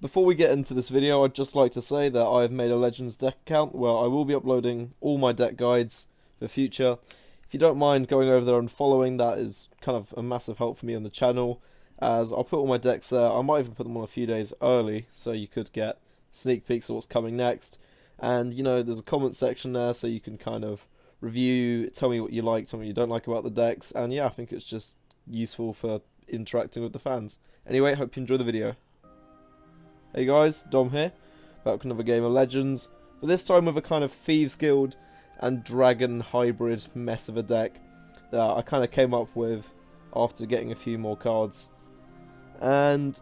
Before we get into this video, I'd just like to say that I've made a Legends deck account where I will be uploading all my deck guides for future. If you don't mind going over there and following, that is kind of a massive help for me on the channel, as I'll put all my decks there. I might even put them on a few days early, so you could get sneak peeks of what's coming next. And, you know, there's a comment section there, so you can kind of review, tell me what you like, tell me what you don't like about the decks, and yeah, I think it's just useful for interacting with the fans. Anyway, hope you enjoy the video. Hey guys, Dom here, back with another game of Legends, but this time with a kind of Thieves Guild and Dragon hybrid mess of a deck that I kind of came up with after getting a few more cards. And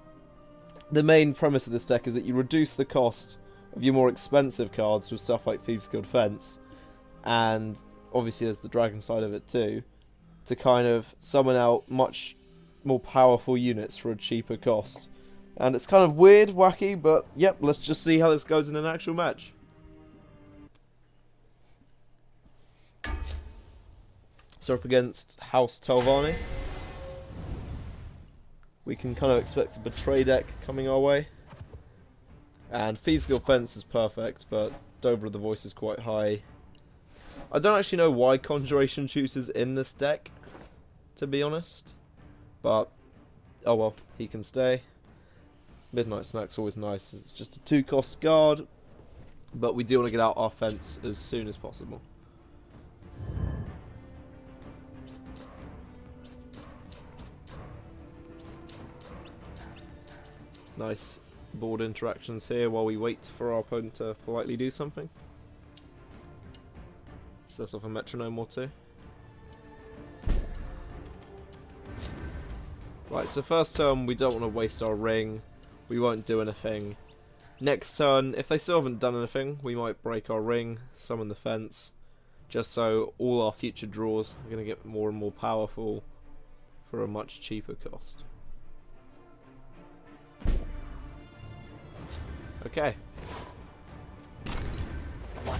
the main premise of this deck is that you reduce the cost of your more expensive cards with stuff like Thieves Guild Fence, and obviously there's the Dragon side of it too, to kind of summon out much more powerful units for a cheaper cost. And it's kind of weird, wacky, but yep, let's just see how this goes in an actual match. So up against House Telvanni. We can kind of expect a Betray deck coming our way. And Thieves Guild Fence is perfect, but Dover of the Voice is quite high. I don't actually know why Conjuration Shoot is in this deck, to be honest. But, oh well, he can stay. Midnight Snack's always nice. It's just a 2-cost guard, but we do want to get out our fence as soon as possible. Nice board interactions here while we wait for our opponent to politely do something. Set off a metronome or two. Right, so first turn we don't want to waste our ring. We won't do anything. Next turn, if they still haven't done anything, we might break our ring, summon the fence, just so all our future draws are going to get more and more powerful for a much cheaper cost. Okay.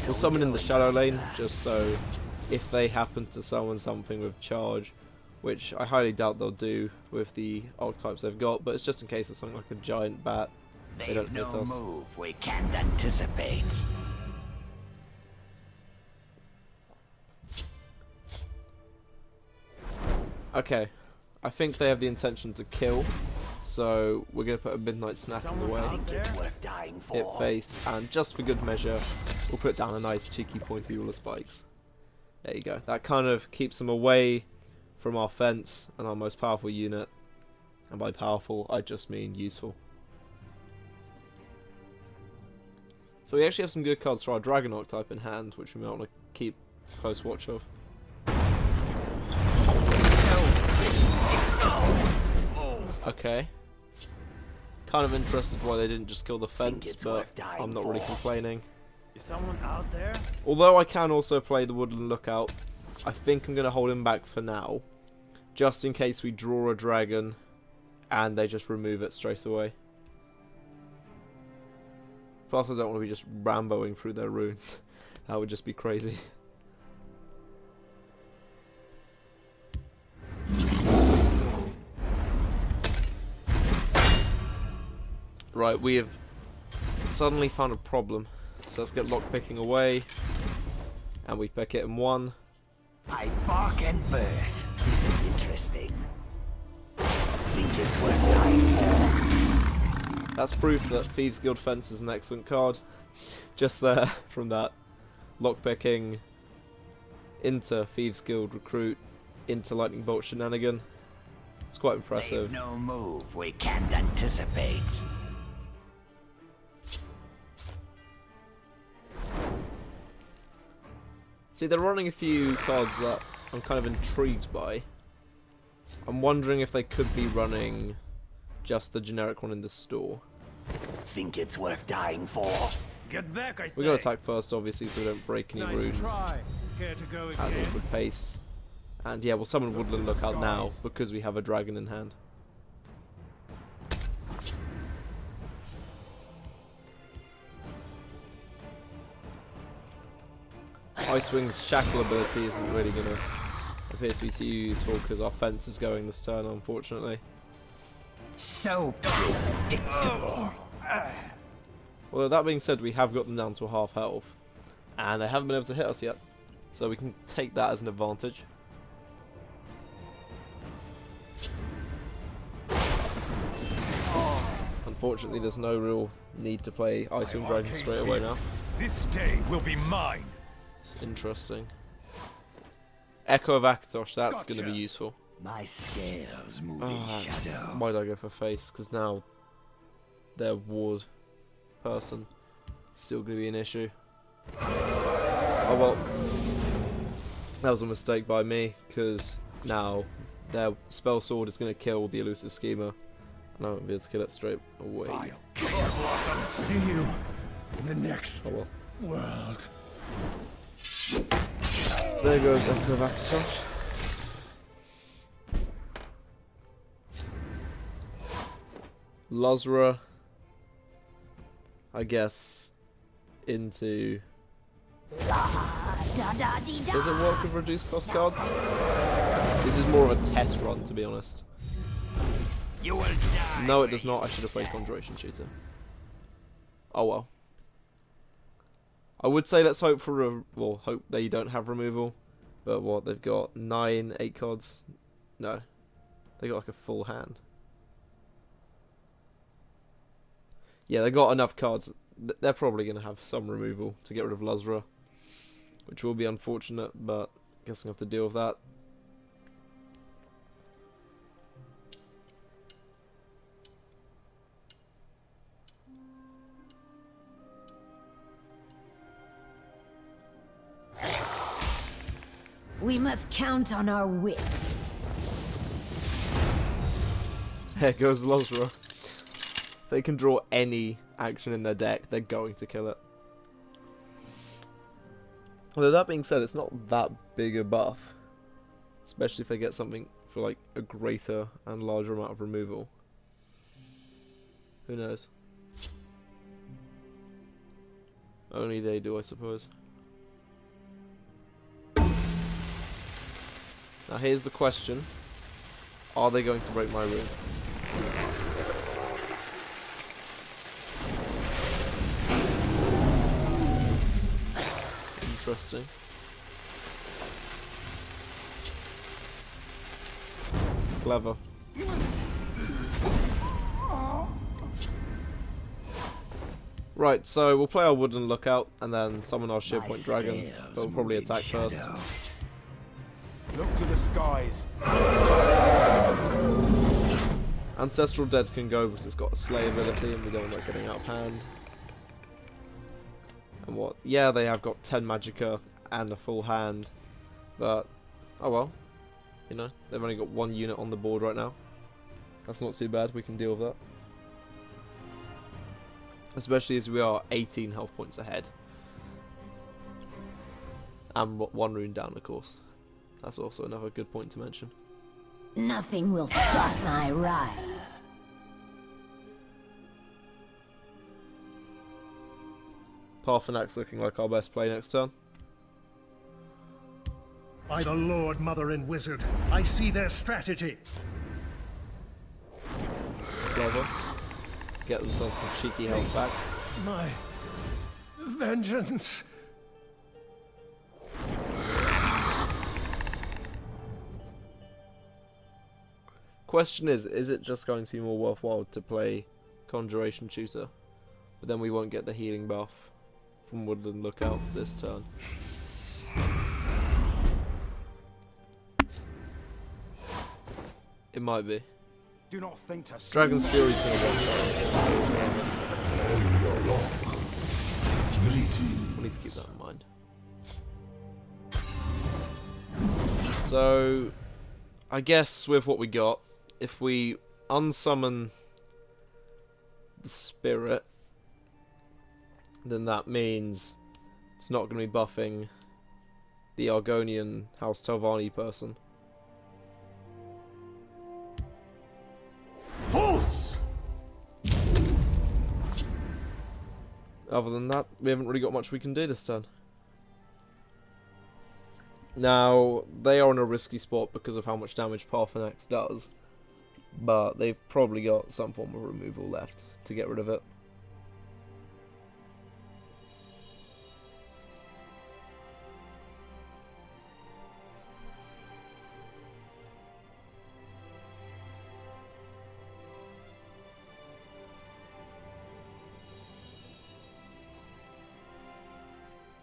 We'll summon in the Shadow Lane, just so if they happen to summon something with charge, which I highly doubt they'll do with the archetypes they've got, but it's just in case of something like a giant bat. They don't hit us. Move we can't anticipate. Okay, I think they have the intention to kill, so we're going to put a Midnight Snack in the way. Hit face, and just for good measure, we'll put down a nice cheeky pointy Ruler Spikes. There you go. That kind of keeps them away from our fence and our most powerful unit, and by powerful I just mean useful. So we actually have some good cards for our Dragon archetype in hand, which we might want to keep close watch of. Okay. Kind of interested why they didn't just kill the fence, but I'm not really complaining. Is someone out there? Although I can also play the Woodland Lookout, I think I'm going to hold him back for now, just in case we draw a dragon and they just remove it straight away. Plus I don't want to be just Ramboing through their runes. That would just be crazy. Right, we have suddenly found a problem. So let's get lockpicking away. And we pick it in 1. I bark and birth. This is interesting. Think it's worth dying for. That's proof that Thieves Guild Fence is an excellent card. Just there, from that. Lockpicking into Thieves Guild Recruit into Lightning Bolt Shenanigan. It's quite impressive. They've no move we can't anticipate. See, they're running a few cards that I'm kind of intrigued by. I'm wondering if they could be running just the generic one in the store. Think it's worth dying for. Get back, I say. We're going to attack first, obviously, so we don't break any runes Care to go at an again? awkward pace. And yeah, we'll summon Woodland Lookout now, because we have a dragon in hand. Icewing's Shackle ability isn't really going to appear to be too useful because our fence is going this turn, unfortunately. So predictable. Although that being said, we have got them down to a half health, and they haven't been able to hit us yet, so we can take that as an advantage. Unfortunately, there's no real need to play Icewind Dragon straight away now. This day will be mine. It's interesting. Echo of Akatosh, that's going to be useful. My scales move in shadow. Why did I go for face? Because now their ward person is still going to be an issue. Oh well, that was a mistake by me, because now their spell sword is going to kill the elusive schemer, and I won't be able to kill it straight away. See you in the next Oh well. world. There goes Echo of Akatosh. Lozra, I guess, into... Does it work with reduced cost cards? This is more of a test run, to be honest. You will die. No, it does not. I should have played Conjuration Tutor. Oh well. I would say let's hope for well, hope they don't have removal. But what, they've got 9, 8 cards? No. They got like a full hand. Yeah, they got enough cards. They're probably going to have some removal to get rid of Luzra, which will be unfortunate, but I guess I'm going to have to deal with that. We must count on our wits. There goes Lozra. If they can draw any action in their deck, they're going to kill it. Although that being said, it's not that big a buff. Especially if they get something for like a greater and larger amount of removal. Who knows? Only they do, I suppose. Now here's the question. Are they going to break my rune? Interesting. Clever. Right, so we'll play our Wooden Lookout and then summon our Shearpoint Dragon, but we'll probably attack first. Look to the skies. Ancestral Dead can go because it's got a Slay ability and we don't want that getting out of hand. And what? Yeah, they have got 10 Magicka and a full hand, but oh well. You know, they've only got 1 unit on the board right now. That's not too bad, we can deal with that. Especially as we are 18 health points ahead. And 1 rune down, of course. That's also another good point to mention. Nothing will stop my rise. Parthenak's looking like our best play next turn. By the Lord, Mother, and Wizard, I see their strategy. Clever. Get themselves some cheeky health back. My vengeance. Question is it just going to be more worthwhile to play Conjuration Tutor? But then we won't get the healing buff from Woodland Lookout this turn. It might be. Do not think to Dragon's Fury's going to one-shot. We'll need to keep that in mind. So, I guess with what we got, if we unsummon the spirit, then that means it's not going to be buffing the Argonian House Telvanni person. False! Other than that, we haven't really got much we can do this turn. Now, they are in a risky spot because of how much damage Parthenak's does, but they've probably got some form of removal left to get rid of it.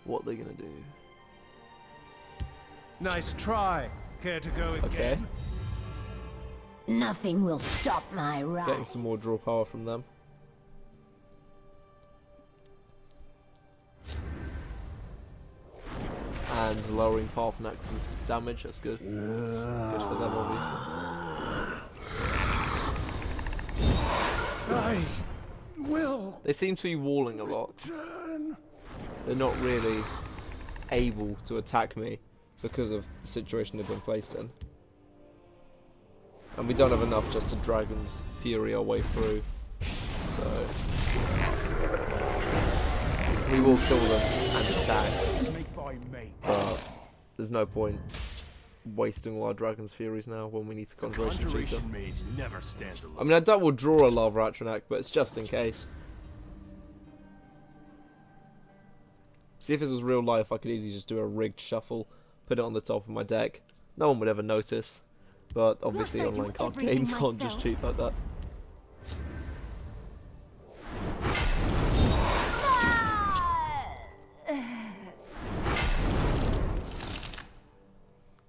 what they're gonna do. Nice try. Care to go again? Okay, Nothing will stop my rise. getting some more draw power from them. And lowering Parthenex's damage, that's good. Good for them, obviously. I will They seem to be walling a lot. turn. They're not really able to attack me because of the situation they've been placed in. And we don't have enough just to Dragon's Fury our way through. So we will kill them and attack. But there's no point wasting all our Dragon's Furies now when we need to Conjuration Cheater. Mage never stands alone. I mean, I doubt we'll draw a Lava Atronach, but it's just in case. See, if this was real life, I could easily just do a rigged shuffle, put it on the top of my deck. No one would ever notice. But obviously, Must I do online card everything game can't just myself? cheat like that.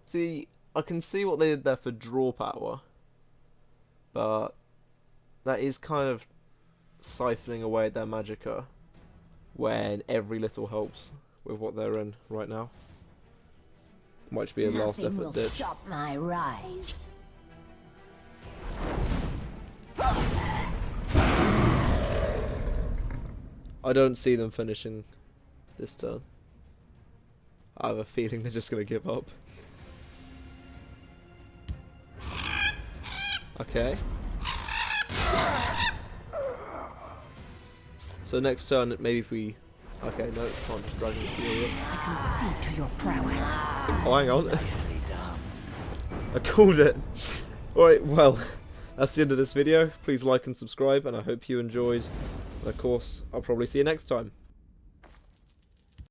See, I can see what they did there for draw power, but that is kind of siphoning away at their magicka when every little helps with what they're in right now. Might be a last Nothing will effort ditch. stop my rise. I don't see them finishing this turn. I have a feeling they're just going to give up. Okay. So next turn, maybe if we... Okay, no, can't just Dragon's Fury it. I can see to your prowess. Oh, hang on. I called it. Alright, well, that's the end of this video. Please like and subscribe, and I hope you enjoyed. And of course, I'll probably see you next time.